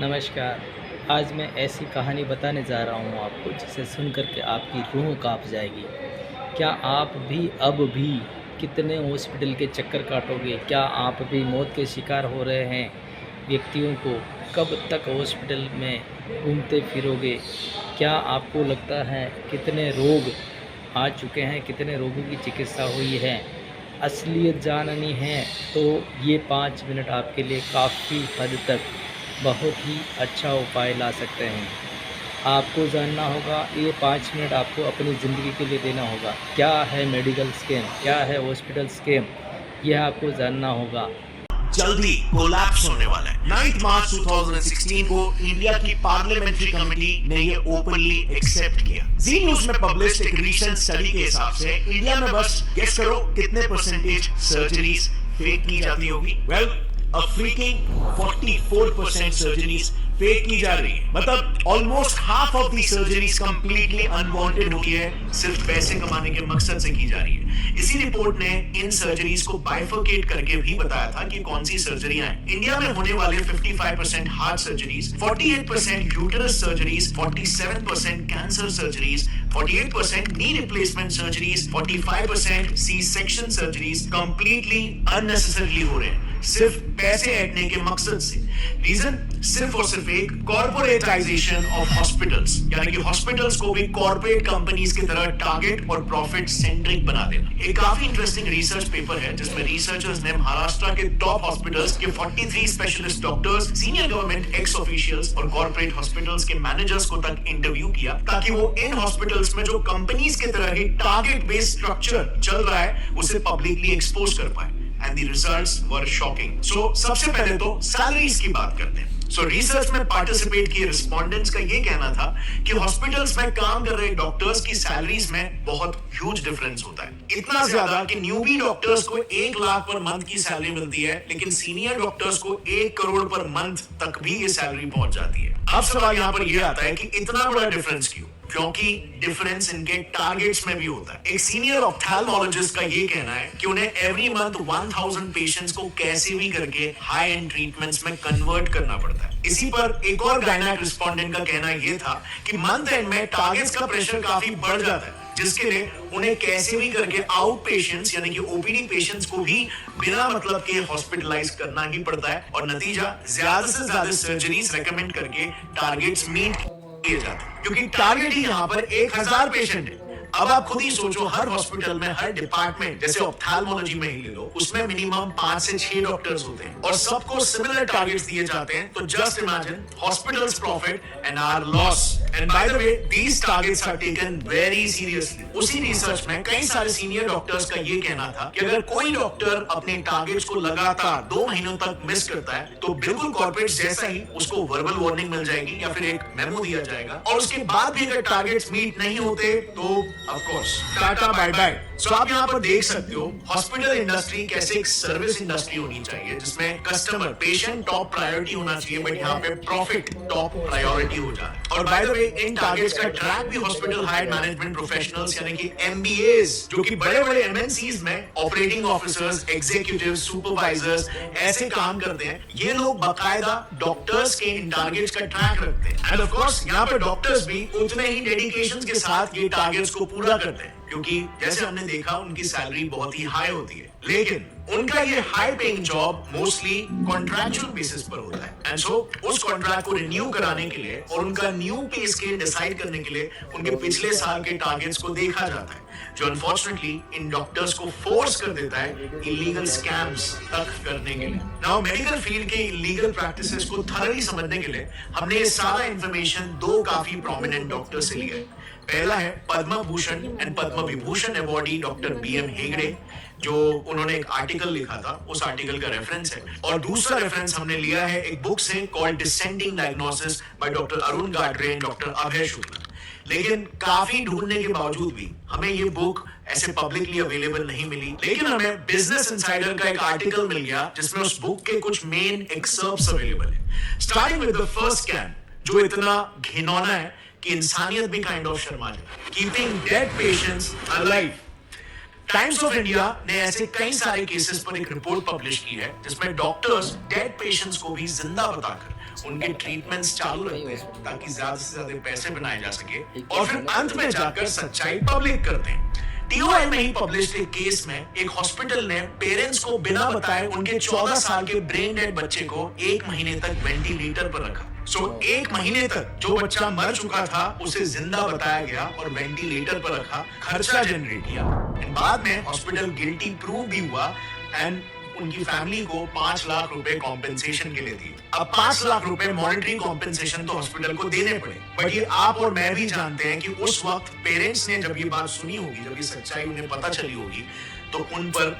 नमस्कार। आज मैं ऐसी कहानी बताने जा रहा हूँ आपको जिसे सुन कर के आपकी रूह काँप जाएगी। क्या आप भी कितने हॉस्पिटल के चक्कर काटोगे? क्या आप भी मौत के शिकार हो रहे हैं व्यक्तियों को कब तक हॉस्पिटल में घूमते फिरोगे? क्या आपको लगता है कितने रोग आ चुके हैं, कितने रोगों की चिकित्सा हुई है? असलियत जाननी है तो ये 5 मिनट आपके लिए काफ़ी हद तक बहुत ही अच्छा उपाय ला सकते हैं। आपको जानना होगा, ये 5 मिनट आपको अपनी ज़िंदगी के लिए देना होगा। क्या है मेडिकल स्कैम? क्या है हॉस्पिटल स्कैम? यह आपको जानना होगा। जल्दी कोलैप्स होने वाला है। 9 मार्च 2016 को इंडिया की पार्लियामेंट्री कमेटी ने ये ओपनली एक्सेप्ट किया। जी न्यूज में पब्लिश एक रीसेंट स्टडी के हिसाब से इंडिया में बस गेस करो कितने परसेंटेज सर्जरीज फेक की जाती होगी। Well, a freaking 44% surgeries fake की जा रही है। मतलब almost half of the surgeries completely unwanted होती है, सिर्फ पैसे कमाने के मकसद से की जा रही है। इसी रिपोर्ट ने इन सर्जरीज को बाइफरकेट करके भी बताया था कि कौन सी सर्जरियां हैं। इंडिया में होने वाले 55% heart surgeries, 48% uterus surgeries, 47% cancer surgeries, 48% knee replacement surgeries, 45% C section surgeries completely unnecessarily हो रहे हैं, सिर्फ पैसे ऐंठने के मकसद से। रीजन सिर्फ और सिर्फ एक, कॉर्पोरेटाइजेशन ऑफ हॉस्पिटल्स, यानी कि हॉस्पिटल्स को भी कॉर्पोरेट कंपनीज की तरह टारगेट और प्रॉफिट सेंट्रिक बना देना। एक काफी इंटरेस्टिंग रिसर्च पेपर है जिसमें रिसर्चर्स ने महाराष्ट्र के टॉप हॉस्पिटल्स के 43 specialist doctors, senior government x officials और कॉर्पोरेट हॉस्पिटल्स के मैनेजर्स को तक इंटरव्यू किया, ताकि वो इन हॉस्पिटल्स में जो कंपनीज की तरह ही टारगेट बेस्ड स्ट्रक्चर चल रहा है उसे पब्लिकली एक्सपोज कर पाए। And the results were shocking. So, सबसे पहले तो सैलरीज की बात करते हैं। रिसर्च में पार्टिसिपेट किए रिस्पोंडेंट्स का ये कहना था कि हॉस्पिटल्स में काम कर रहे डॉक्टर्स की सैलरीज में बहुत ह्यूज डिफरेंस होता है। इतना ज्यादा कि न्यूबी डॉक्टर्स को 1 लाख पर मंथ की सैलरी मिलती है, लेकिन सीनियर डॉक्टर्स को 1 करोड़ पर मंथ तक भी ये सैलरी पहुंच जाती है। अब सवाल यहाँ पर यह आता है कि इतना बड़ा डिफरेंस क्यों? क्योंकि डिफरेंस इनके टारगेट्स में भी होता है। एक सीनियर ऑप्थेल्मोलॉजिस्ट का ये कहना है कि उन्हें एवरी मंथ 1000 पेशेंट्स को कैसे भी करके हाई एंड ट्रीटमेंट्स में कन्वर्ट करना पड़ता है। इसी पर एक और गायनेक रिस्पोंडेंट का कहना ये था कि मंथ एंड में टारगेट्स का प्रेशर काफी बढ़ जाता है, जिसके लिए उन्हें कैसे भी करके आउट पेशेंट्स यानी कि ओपीडी पेशेंट्स को भी बिना मतलब के हॉस्पिटलाइज करना ही पड़ता है, और नतीजा ज्यादा से ज्यादा सर्जरीज रेकमेंड करके टारगेट्स मीट किए जाते हैं, क्योंकि टारगेट ही यहाँ पर 1000 पेशेंट है। अब आप खुद ही सोचो, हर हॉस्पिटल में, हर डिपार्टमेंट, जैसे ऑप्थेल्मोलॉजी में ही ले लो, उसमें मिनिमम 5 से 6 डॉक्टर्स होते हैं और सबको सिमिलर टारगेट्स दिए जाते हैं। तो just imagine hospitals profit and hour loss. And by the way, these targets are taken very seriously. उसी रिसर्च में कई सारे सीनियर डॉक्टर्स का ये कहना था कि अगर कोई डॉक्टर अपने टारगेट्स को लगातार 2 महीनों तक मिस करता है तो बिल्कुल कॉर्पोरेट जैसा ही उसको वर्बल वार्निंग मिल जाएगी या फिर एक मेमो दिया जाएगा, और उसके बाद भी अगर टारगेट्स मीट नहीं होते तो of course tata bye bye. So आप यहाँ पर देख सकते हो हॉस्पिटल इंडस्ट्री कैसे एक सर्विस इंडस्ट्री होनी चाहिए, जिसमें कस्टमर, पेशेंट टॉप प्रायोरिटी होना चाहिए, बट यहाँ पे प्रॉफिट टॉप प्रायोरिटी हो जाए। और bye the way, in targets का ट्रैक भी हॉस्पिटल हायर मैनेजमेंट प्रोफेशनल्स यानी कि एमबीएस, जो कि बड़े बड़े एमएनसीज में ऑपरेटिंग ऑफिसर्स, एग्जीक्यूटिव, सुपरवाइजर्स ऐसे काम करते हैं। ये लोग बाकायदा डॉक्टर्स के इन टारगेट्स का ट्रैक रखते हैं, एंड ऑफ कोर्स यहाँ पे डॉक्टर्स भी उतने ही डेडिकेशन के साथ ये टारगेट्स को पूरा करते हैं, क्योंकि जैसे हमने देखा उनकी सैलरी बहुत ही हाई होती है। लेकिन उनका ये high paying job mostly contractual basis पर होता है, एंड सो उस कॉन्ट्रैक्ट को रिन्यू कराने के लिए और उनका न्यू पे स्केल डिसाइड करने के लिए उनके पिछले साल के टारगेट्स को देखा जाता है, जो अनफॉर्चुनेटली इन डॉक्टर्स को फोर्स कर देता है इलीगल स्कैम्स तक करने के लिए। नाउ मेडिकल फील्ड के इलीगल प्रैक्टिसेस को थॉरली समझने के लिए हमने ये सारा इंफॉर्मेशन 2 काफी प्रोमिनेंट डॉक्टर से लिया है। पहला है Padma Bhushan and Padma Vibhushan awardee doctor BM Hegde, जो उन्होंने एक आर्टिकल लिखा था, उस आर्टिकल का रेफरेंस है। और दूसरा रेफरेंस हमने लिया है एक बुक से called dissenting diagnosis by doctor Arun Gadre and doctor Abhay Shukla. लेकिन काफी ढूंढने के बावजूद भी हमें ये बुक ऐसे पब्लिकली अवेलेबल नहीं मिली, लेकिन हमें बिजनेस इंसाइडर का एक आर्टिकल मिल गया जिसमें उस बुक के कुछ मेन एक्सर्प्ट्स अवेलेबल है, starting with the first scam, जो इतना घिनौना है कि इंसानियत भी काइंड ऑफ शर्मा जाए। Keeping dead patients alive. Times of India ने ऐसे कई सारे केसेस पर एक रिपोर्ट पब्लिश की है जिसमें डॉक्टर्स डेड पेशेंट्स को भी जिंदा बताकर उनके ट्रीटमेंट्स चालू रखते हैं ताकि ज्यादा से ज्यादा पैसे बनाए जा सके और फिर अंत में जाकर सच्चाई पब्लिक करते हैं। टीओआई में ही पब्लिश एक केस में एक हॉस्पिटल ने पेरेंट्स को बिना बताए उनके 14 साल के ब्रेन डेड बच्चे को 1 महीने तक वेंटिलेटर पर रखा। सो 1 महीने तक जो बच्चा मर चुका था उसे जिंदा बताया गया और वेंटिलेटर पर रखा, खर्चा जनरेट किया। बाद में हॉस्पिटल गिल्टी प्रूव भी हुआ एंड उनकी फैमिली को 5 लाख रुपए कॉम्पेंसेशन के लिए दिए। अब 5 लाख रुपए मॉनिटरी कॉम्पेंसेशन तो हॉस्पिटल को देने पड़े, बट ये आप और मैं भी जानते हैं कि उस वक्त पेरेंट्स ने जब ये बात सुनी होगी, जब ये सच्चाई उन्हें पता चली होगी, तो उन पर